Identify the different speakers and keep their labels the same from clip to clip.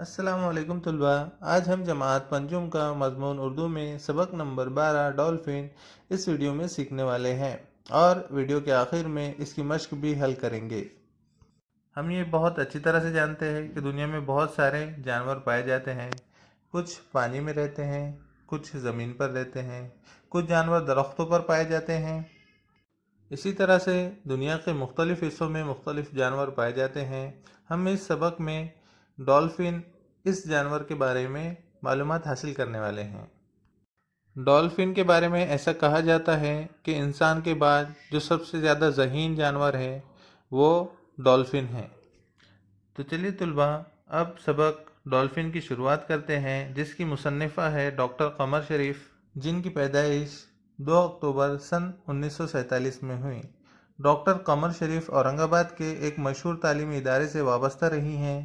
Speaker 1: अस्सलाम वालेकुम तलबा। आज हम जमात पंजुम का मजमून उर्दू में सबक नंबर 12 डॉल्फिन इस वीडियो में सीखने वाले हैं और वीडियो के आखिर में इसकी मश्क भी हल करेंगे। हम ये बहुत अच्छी तरह से जानते हैं कि दुनिया में बहुत सारे जानवर पाए जाते हैं। कुछ पानी में रहते हैं, कुछ ज़मीन पर रहते हैं, कुछ जानवर दरख्तों पर पाए जाते हैं। इसी तरह से दुनिया के मुख्तलिफ़ हिस्सों में मुख्तलिफ़ जानवर पाए जाते हैं। हम इस सबक में डॉल्फिन इस जानवर के बारे में मालूमात हासिल करने वाले हैं। डॉल्फिन के बारे में ऐसा कहा जाता है कि इंसान के बाद जो सबसे ज़्यादा ज़हीन जानवर है वो डॉल्फिन है। तो चलिए तलबा, अब सबक डॉल्फिन की शुरुआत करते हैं, जिसकी मुसन्निफ़ा है डॉक्टर कमर शरीफ, जिनकी पैदाइश 2 अक्टूबर सन 1947 में हुई। डॉक्टर कमर शरीफ औरंगाबाद के एक मशहूर तालीमी इदारे से वाबस्ता रही हैं।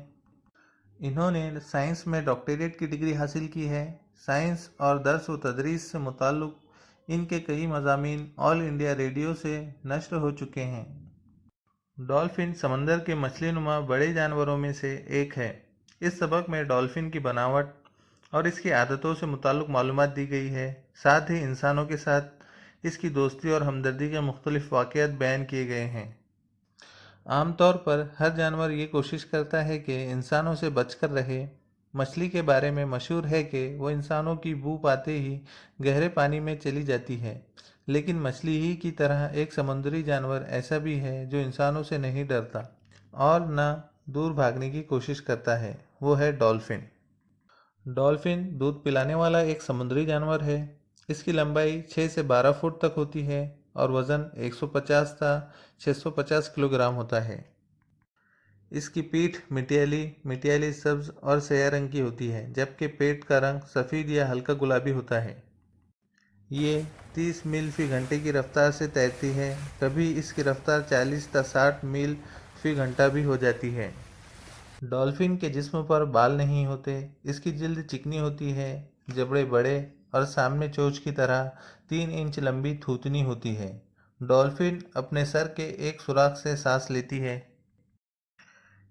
Speaker 1: इन्होंने साइंस में डॉक्टरेट की डिग्री हासिल की है। साइंस और दर्स व तदरीस से मुताल्लिक़ इनके कई मज़ामीन ऑल इंडिया रेडियो से नश्र हो चुके हैं। डॉल्फिन समंदर के मछली नुमा बड़े जानवरों में से एक है। इस सबक में डॉल्फिन की बनावट और इसकी आदतों से मुताल्लिक़ मालूमात दी गई है। साथ ही इंसानों के साथ इसकी दोस्ती और हमदर्दी के मुख्तलिफ़ वाक़यात बयान किए गए हैं। आमतौर पर हर जानवर ये कोशिश करता है कि इंसानों से बचकर रहे। मछली के बारे में मशहूर है कि वो इंसानों की बू पाते ही गहरे पानी में चली जाती है, लेकिन मछली ही की तरह एक समुद्री जानवर ऐसा भी है जो इंसानों से नहीं डरता और न दूर भागने की कोशिश करता है। वो है डॉल्फिन। डॉल्फिन दूध पिलाने वाला एक समुद्री जानवर है। इसकी लंबाई 6 से 12 फुट तक होती है और वज़न 150 से 650 किलोग्राम होता है। इसकी पीठ मिटियाली सब्ज और स्याह रंग की होती है, जबकि पेट का रंग सफ़ेद या हल्का गुलाबी होता है। ये 30 मील फी घंटे की रफ्तार से तैरती है। कभी इसकी रफ्तार 40 से 60 मील फी घंटा भी हो जाती है। डॉल्फिन के जिस्म पर बाल नहीं होते। इसकी जिल्द चिकनी होती है, जबड़े बड़े और सामने चोंच की तरह 3 इंच लंबी थूतनी होती है। डॉल्फिन अपने सर के एक सुराख से सांस लेती है।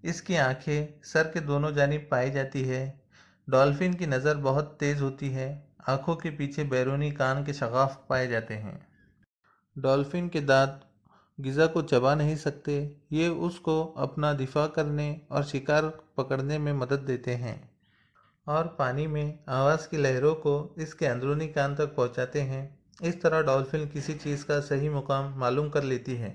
Speaker 1: इसकी आंखें सर के दोनों जानिब पाई जाती है। डॉल्फिन की नज़र बहुत तेज़ होती है। आंखों के पीछे बैरूनी कान के शगाफ पाए जाते हैं। डॉल्फिन के दांत गिज़ा को चबा नहीं सकते। ये उसको अपना दिफा करने और शिकार पकड़ने में मदद देते हैं और पानी में आवाज़ की लहरों को इसके अंदरूनी कान तक पहुंचाते हैं। इस तरह डॉल्फिन किसी चीज़ का सही मुकाम मालूम कर लेती है।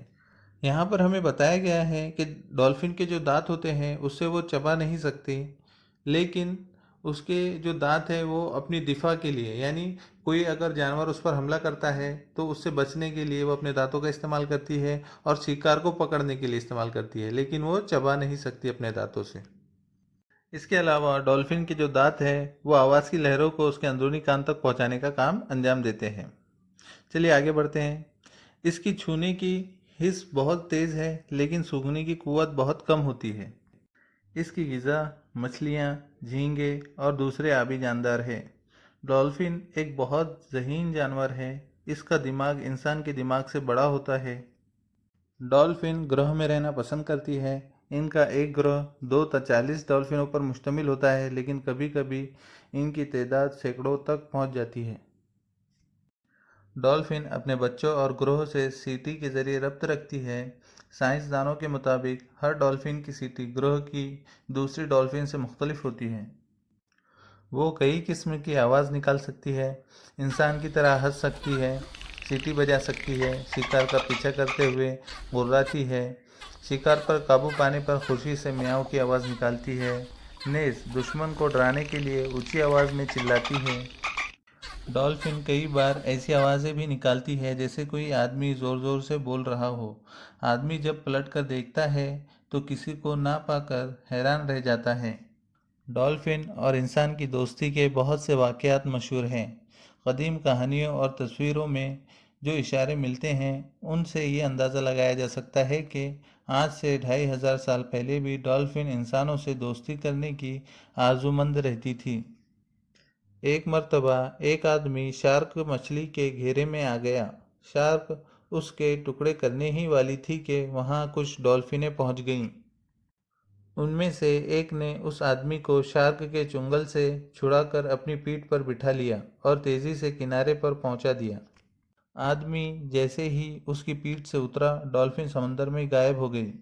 Speaker 1: यहाँ पर हमें बताया गया है कि डॉल्फिन के जो दांत होते हैं उससे वो चबा नहीं सकती, लेकिन उसके जो दांत है वो अपनी दिफा के लिए, यानी कोई अगर जानवर उस पर हमला करता है तो उससे बचने के लिए वो अपने दांतों का इस्तेमाल करती है और शिकार को पकड़ने के लिए इस्तेमाल करती है, लेकिन वो चबा नहीं सकती अपने दांतों से। इसके अलावा डॉल्फिन के जो दांत है वो आवाज़ की लहरों को उसके अंदरूनी कान तक पहुंचाने का काम अंजाम देते हैं। चलिए आगे बढ़ते हैं। इसकी छूने की हिस्स बहुत तेज़ है, लेकिन सूंघने की कुव्वत बहुत कम होती है। इसकी ग़िज़ा मछलियाँ, झींगे और दूसरे आबी जानदार है। डॉल्फिन एक बहुत ज़हीन जानवर है। इसका दिमाग इंसान के दिमाग से बड़ा होता है। डॉल्फिन ग्रोह में रहना पसंद करती है। इनका एक ग्रोह 2 से 40 डॉल्फिनों पर मुश्तमिल होता है, लेकिन कभी कभी इनकी तादाद सैकड़ों तक पहुंच जाती है। डॉल्फिन अपने बच्चों और ग्रोह से सीटी के ज़रिए रब्त रखती है। साइंसदानों के मुताबिक हर डॉल्फिन की सीटी ग्रोह की दूसरी डॉल्फिन से मुख्तलिफ होती है। वो कई किस्म की आवाज़ निकाल सकती है, इंसान की तरह हंस सकती है, सीटी बजा सकती है, शिकार का पीछा करते हुए गुर्राती है, शिकार पर काबू पाने पर खुशी से मियाँव की आवाज़ निकालती है, नेज़ दुश्मन को डराने के लिए ऊंची आवाज़ में चिल्लाती है। डॉल्फिन कई बार ऐसी आवाज़ें भी निकालती है जैसे कोई आदमी ज़ोर ज़ोर से बोल रहा हो। आदमी जब पलट कर देखता है तो किसी को ना पाकर हैरान रह जाता है। डॉल्फिन और इंसान की दोस्ती के बहुत से वाक़यात मशहूर हैं। क़दीम कहानियों और तस्वीरों में जो इशारे मिलते हैं उनसे ये अंदाज़ा लगाया जा सकता है कि आज से 2500 साल पहले भी डॉल्फिन इंसानों से दोस्ती करने की आर्ज़ूमंद रहती थी। एक मर्तबा एक आदमी शार्क मछली के घेरे में आ गया। शार्क उसके टुकड़े करने ही वाली थी कि वहाँ कुछ डॉल्फिनें पहुँच गईं। ان میں سے ایک نے اس آدمی کو شارک کے چنگل سے چھڑا کر اپنی پیٹھ پر بٹھا لیا اور تیزی سے کنارے پر پہنچا دیا۔ آدمی جیسے ہی اس کی پیٹھ سے اترا، ڈالفن سمندر میں غائب ہو گئی۔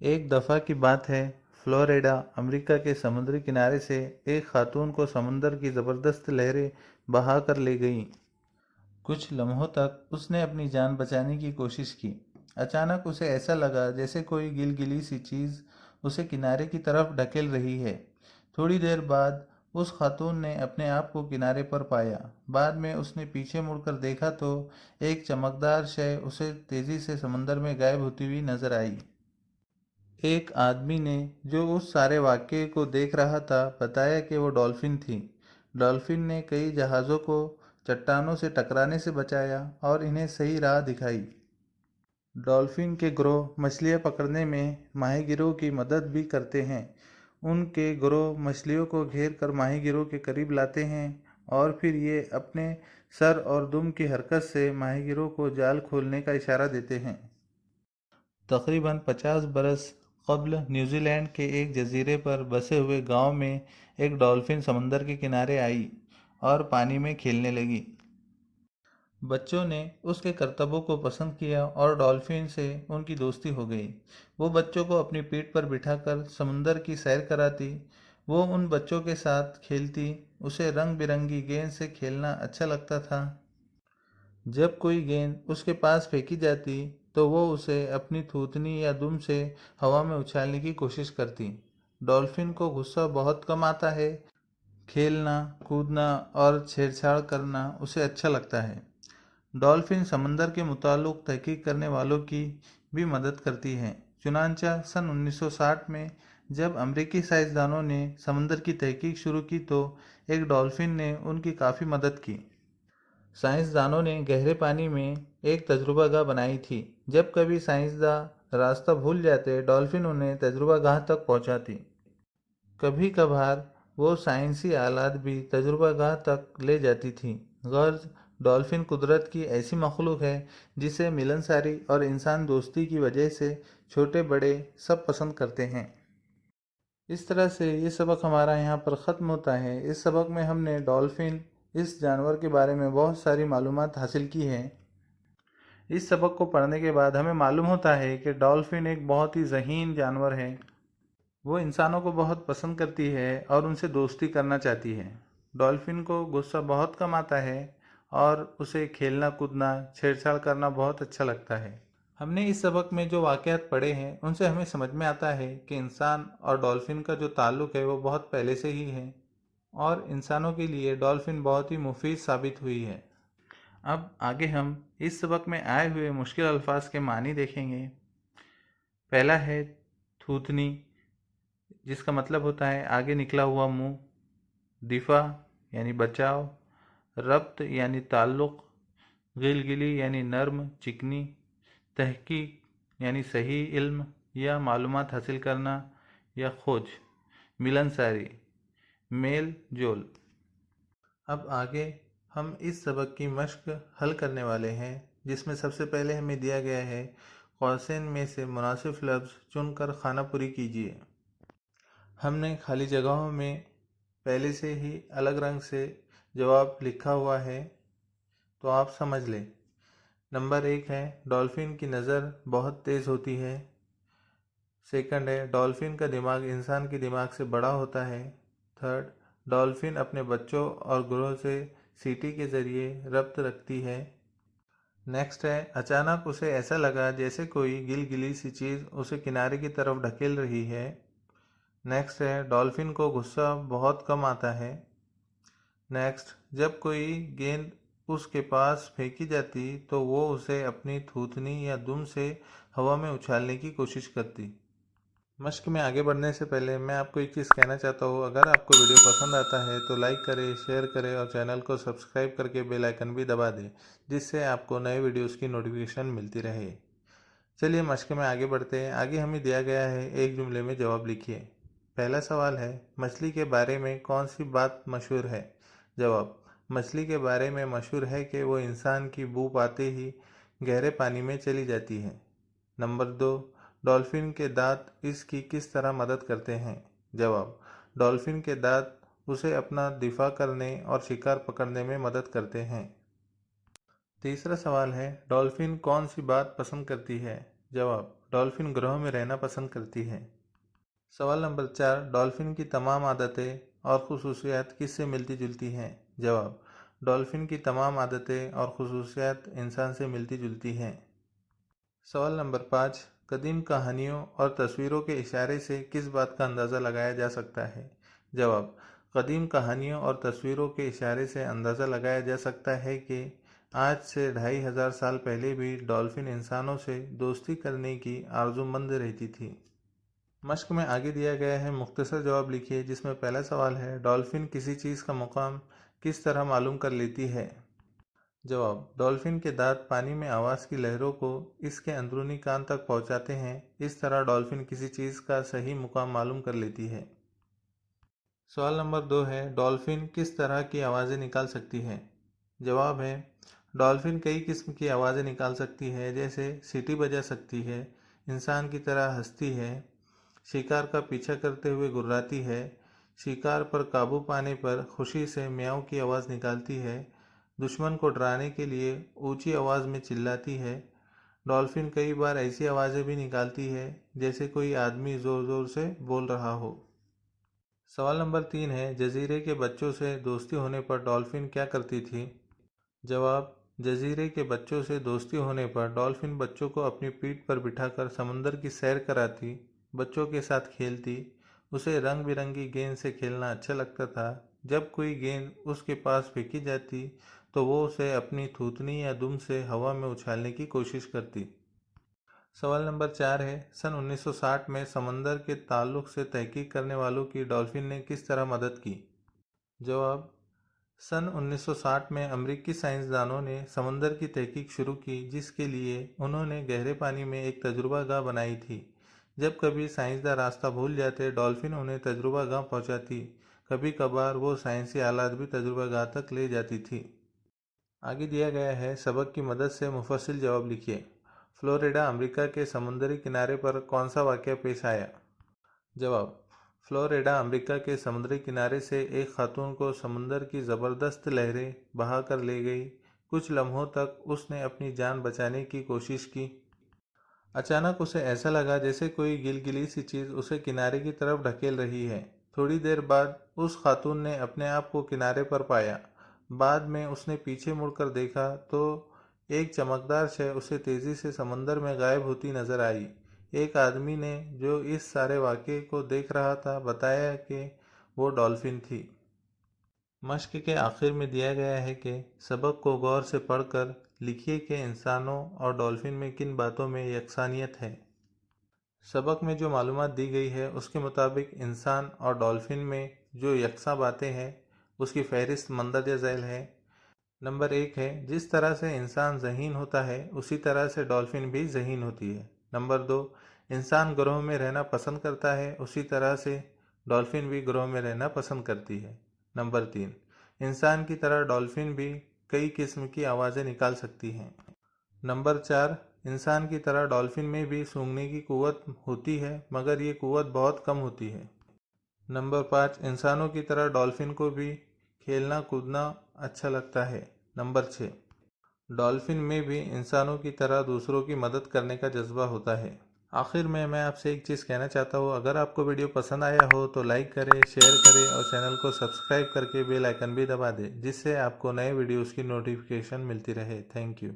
Speaker 1: ایک دفعہ کی بات ہے، فلوریڈا، امریکہ کے سمندری کنارے سے ایک خاتون کو سمندر کی زبردست لہریں بہا کر لے گئیں۔ کچھ لمحوں تک اس نے اپنی جان بچانے کی کوشش کی۔ اچانک اسے ایسا لگا جیسے کوئی گلگلی سی چیز اسے کنارے کی طرف ڈھکیل رہی ہے۔ تھوڑی دیر بعد اس خاتون نے اپنے آپ کو کنارے پر پایا۔ بعد میں اس نے پیچھے مڑ کر دیکھا تو ایک چمکدار شے اسے تیزی سے سمندر میں غائب ہوتی ہوئی نظر آئی۔ ایک آدمی نے جو اس سارے واقعے کو دیکھ رہا تھا بتایا کہ وہ ڈالفن تھی۔ ڈالفن نے کئی جہازوں کو چٹانوں سے ٹکرانے سے بچایا اور انہیں صحیح راہ دکھائی۔ ڈالفن کے گروہ مچھلیاں پکڑنے میں ماہی گیروں کی مدد بھی کرتے ہیں۔ ان کے گروہ مچھلیوں کو گھیر کر ماہی گیروں کے قریب لاتے ہیں اور پھر یہ اپنے سر اور دم کی حرکت سے ماہی گیروں کو جال کھولنے کا اشارہ دیتے ہیں۔ تقریباً 50 برس قبل نیوزی لینڈ کے ایک جزیرے پر بسے ہوئے گاؤں میں ایک ڈالفن سمندر کے کنارے آئی اور پانی میں کھیلنے لگی۔ بچوں نے اس کے کرتبوں کو پسند کیا اور ڈالفن سے ان کی دوستی ہو گئی۔ وہ بچوں کو اپنی پیٹھ پر بٹھا کر سمندر کی سیر کراتی۔ وہ ان بچوں کے ساتھ کھیلتی۔ اسے رنگ برنگی گیند سے کھیلنا اچھا لگتا تھا۔ جب کوئی گیند اس کے پاس پھینکی جاتی تو وہ اسے اپنی تھوتنی یا دم سے ہوا میں اچھالنے کی کوشش کرتی۔ ڈالفن کو غصہ بہت کم آتا ہے۔ کھیلنا، کودنا اور چھیڑ چھاڑ کرنا اسے اچھا لگتا ہے۔ ڈالفن سمندر کے متعلق تحقیق کرنے والوں کی بھی مدد کرتی ہے۔ چنانچہ سن 1960 میں جب امریکی سائنسدانوں نے سمندر کی تحقیق شروع کی تو ایک ڈالفن نے ان کی کافی مدد کی۔ سائنسدانوں نے گہرے پانی میں ایک تجربہ گاہ بنائی تھی۔ جب کبھی سائنسداں راستہ بھول جاتے، ڈالفن انہیں تجربہ گاہ تک پہنچاتی۔ کبھی کبھار وہ سائنسی آلات بھی تجربہ گاہ تک لے جاتی تھی۔ غرض ڈالفن قدرت کی ایسی مخلوق ہے جسے ملنساری اور انسان دوستی کی وجہ سے چھوٹے بڑے سب پسند کرتے ہیں۔ اس طرح سے یہ سبق ہمارا یہاں پر ختم ہوتا ہے۔ اس سبق میں ہم نے ڈالفن اس جانور کے بارے میں بہت ساری معلومات حاصل کی ہیں۔ اس سبق کو پڑھنے کے بعد ہمیں معلوم ہوتا ہے کہ ڈالفن ایک بہت ہی ذہین جانور ہے۔ وہ انسانوں کو بہت پسند کرتی ہے اور ان سے دوستی کرنا چاہتی ہے۔ ڈالفن کو غصہ بہت کم آتا ہے اور اسے کھیلنا کودنا چھیڑ چھاڑ کرنا بہت اچھا لگتا ہے۔ ہم نے اس سبق میں جو واقعات پڑھے ہیں ان سے ہمیں سمجھ میں آتا ہے کہ انسان اور ڈالفن کا جو تعلق ہے وہ بہت پہلے سے ہی ہے اور انسانوں کے لیے ڈالفن بہت ہی مفید ثابت ہوئی ہے۔ اب آگے ہم اس سبق میں آئے ہوئے مشکل الفاظ کے معنی دیکھیں گے۔ پہلا ہے تھوتنی، جس کا مطلب ہوتا ہے آگے نکلا ہوا منہ۔ دفاع یعنی بچاؤ۔ ربط یعنی تعلق۔ گلگلی یعنی نرم چکنی۔ تحقیق یعنی صحیح علم یا معلومات حاصل کرنا یا کھوج۔ ملنساری، میل جول۔ اب آگے ہم اس سبق کی مشق حل کرنے والے ہیں، جس میں سب سے پہلے ہمیں دیا گیا ہے قوسین میں سے مناسب لفظ چن کر خانہ پوری کیجیے۔ ہم نے خالی جگہوں میں پہلے سے ہی الگ رنگ سے جواب لکھا ہوا ہے، تو آپ سمجھ لیں۔ نمبر 1 ہے ڈالفن کی نظر بہت تیز ہوتی ہے۔ سیکنڈ ہے ڈالفن کا دماغ انسان کے دماغ سے بڑا ہوتا ہے۔ تھرڈ، ڈالفن اپنے بچوں اور گروہ سے سیٹی کے ذریعے ربط رکھتی ہے۔ نیکسٹ ہے اچانک اسے ایسا لگا جیسے کوئی گلگلی سی چیز اسے کنارے کی طرف ڈھکیل رہی ہے۔ نیکسٹ ہے ڈالفن کو غصہ بہت کم آتا ہے۔ نیکسٹ، جب کوئی گیند اس کے پاس پھینکی جاتی تو وہ اسے اپنی تھوتنی یا دم سے ہوا میں اچھالنے کی کوشش کرتی۔ مشق میں آگے بڑھنے سے پہلے میں آپ کو ایک چیز کہنا چاہتا ہوں، اگر آپ کو ویڈیو پسند آتا ہے تو لائک کریں، شیئر کریں اور چینل کو سبسکرائب کر کے بیل آئیکن بھی دبا دیں، جس سے آپ کو نئے ویڈیوز کی نوٹیفیکیشن ملتی رہے۔ چلیے مشق میں آگے بڑھتے ہیں۔ آگے ہمیں دیا گیا ہے ایک جملے میں جواب لکھیے۔ پہلا سوال ہے مچھلی کے بارے میں کون سی بات مشہور ہے؟ جواب، مچھلی کے بارے میں مشہور ہے کہ وہ انسان کی بو پاتے ہی گہرے پانی میں چلی جاتی ہے۔ نمبر 2، डॉल्फिन के दांत इसकी किस तरह मदद करते हैं? जवाब: डॉल्फिन के दांत उसे अपना दिफा करने और शिकार पकड़ने में मदद करते हैं। तीसरा सवाल है, डॉल्फिन कौन सी बात पसंद करती है? जवाब: डॉल्फिन ग्रहों में रहना पसंद करती है। सवाल नंबर 4, डॉल्फिन की तमाम आदतें और खुसूसियात किससे मिलती जुलती हैं? जवाब: डॉल्फिन की तमाम आदतें और खुसूसियात इंसान से मिलती जुलती हैं। सवाल नंबर 5, कदीम कहानियों और तस्वीरों के इशारे से किस बात का अंदाज़ा लगाया जा सकता है? जवाब: कदीम कहानियों और तस्वीरों के इशारे से अंदाज़ा लगाया जा सकता है कि आज से 2500 साल पहले भी डॉल्फिन इंसानों से दोस्ती करने की आरज़ूमंद रहती थी। मश्क में आगे दिया गया है, मुख्तसर जवाब लिखिए, जिसमें पहला सवाल है, डॉल्फिन किसी चीज़ का मुकाम किस तरह मालूम कर लेती है? जवाब: डॉल्फिन के दांत पानी में आवाज़ की लहरों को इसके अंदरूनी कान तक पहुंचाते हैं। इस तरह डॉल्फिन किसी चीज़ का सही मुकाम मालूम कर लेती है। सवाल नंबर 2 है, डॉल्फिन किस तरह की आवाज़ें निकाल सकती है? जवाब है, डॉल्फिन कई किस्म की आवाज़ें निकाल सकती है, जैसे सीटी बजा सकती है, इंसान की तरह हंसती है, शिकार का पीछा करते हुए गुर्राती है, शिकार पर काबू पाने पर खुशी से म्याऊं की आवाज़ निकालती है, दुश्मन को डराने के लिए ऊंची आवाज़ में चिल्लाती है। डॉल्फिन कई बार ऐसी आवाज़ें भी निकालती है जैसे कोई आदमी ज़ोर ज़ोर से बोल रहा हो। सवाल नंबर 3 है, जजीरे के बच्चों से दोस्ती होने पर डॉल्फिन क्या करती थी? जवाब: जजीरे के बच्चों से दोस्ती होने पर डॉल्फिन बच्चों को अपनी पीठ पर बिठाकर समंदर की सैर कराती, बच्चों के साथ खेलती। उसे रंग बिरंगी गेंद से खेलना अच्छा लगता था। जब कोई गेंद उसके पास फेंकी जाती तो वो उसे अपनी थूथनी या दुम से हवा में उछालने की कोशिश करती। सवाल नंबर 4 है, सन 1960 में समंदर के ताल्लुक से तहकीक करने वालों की डॉल्फिन ने किस तरह मदद की? जवाब: सन 1960 में अमेरिकी साइंसदानों ने समंदर की तहकीक शुरू की, जिसके लिए उन्होंने गहरे पानी में एक तजुर्बागाह बनाई थी। जब कभी साइंसदान रास्ता भूल जाते, डॉल्फिन उन्हें तजुर्बागाह पहुंचाती। कभी कभार वो साइंसी आलात भी तजुर्बागाह तक ले जाती थी। आगे दिया गया है, सबक की मदद से मुफस्सिल जवाब लिखिए। फ्लोरिडा अमेरिका के समुद्री किनारे पर कौन सा वाक़या पेश आया? जवाब: फ्लोरिडा अमेरिका के समुद्री किनारे से एक खातून को समुंदर की ज़बरदस्त लहरें बहा कर ले गई। कुछ लम्हों तक उसने अपनी जान बचाने की कोशिश की। अचानक उसे ऐसा लगा जैसे कोई गिलगिली सी चीज़ उसे किनारे की तरफ ढकेल रही है। थोड़ी देर बाद उस खातून ने अपने आप को किनारे पर पाया। बाद में उसने पीछे मुड़कर देखा तो एक चमकदार शय उसे तेज़ी से समंदर में गायब होती नजर आई। एक आदमी ने, जो इस सारे वाक़ये को देख रहा था, बताया कि वो डॉल्फिन थी। मश्क के आखिर में दिया गया है कि सबक को गौर से पढ़कर लिखिए कि इंसानों और डॉल्फिन में किन बातों में यकसानियत है। सबक में जो मालूमात दी गई है उसके मुताबिक इंसान और डॉल्फिन में जो यकसा बातें हैं उसकी फहरिस्त मंदरजा झैल है। नंबर 1 है, जिस तरह से इंसान ज़हीन होता है उसी तरह से डॉल्फिन भी ज़हीन होती है। नंबर 2, इंसान ग्रोह में रहना पसंद करता है उसी तरह से डॉल्फिन भी ग्रोह में रहना पसंद करती है। नंबर 3, इंसान की तरह डॉल्फिन भी कई किस्म की आवाज़ें निकाल सकती हैं। नंबर 4, इंसान की तरह डॉल्फिन में भी सूंघने की कुव्वत होती है, मगर ये कुव्वत बहुत कम होती है। नंबर 5, इंसानों की तरह डॉल्फिन को भी खेलना कूदना अच्छा लगता है। नंबर 6, डॉल्फिन में भी इंसानों की तरह दूसरों की मदद करने का जज्बा होता है। आखिर में मैं आपसे एक चीज़ कहना चाहता हूँ, अगर आपको वीडियो पसंद आया हो तो लाइक करें, शेयर करें और चैनल को सब्सक्राइब करके बेल आइकन भी दबा दें, जिससे आपको नए वीडियोस की नोटिफिकेशन मिलती रहे। Thank you.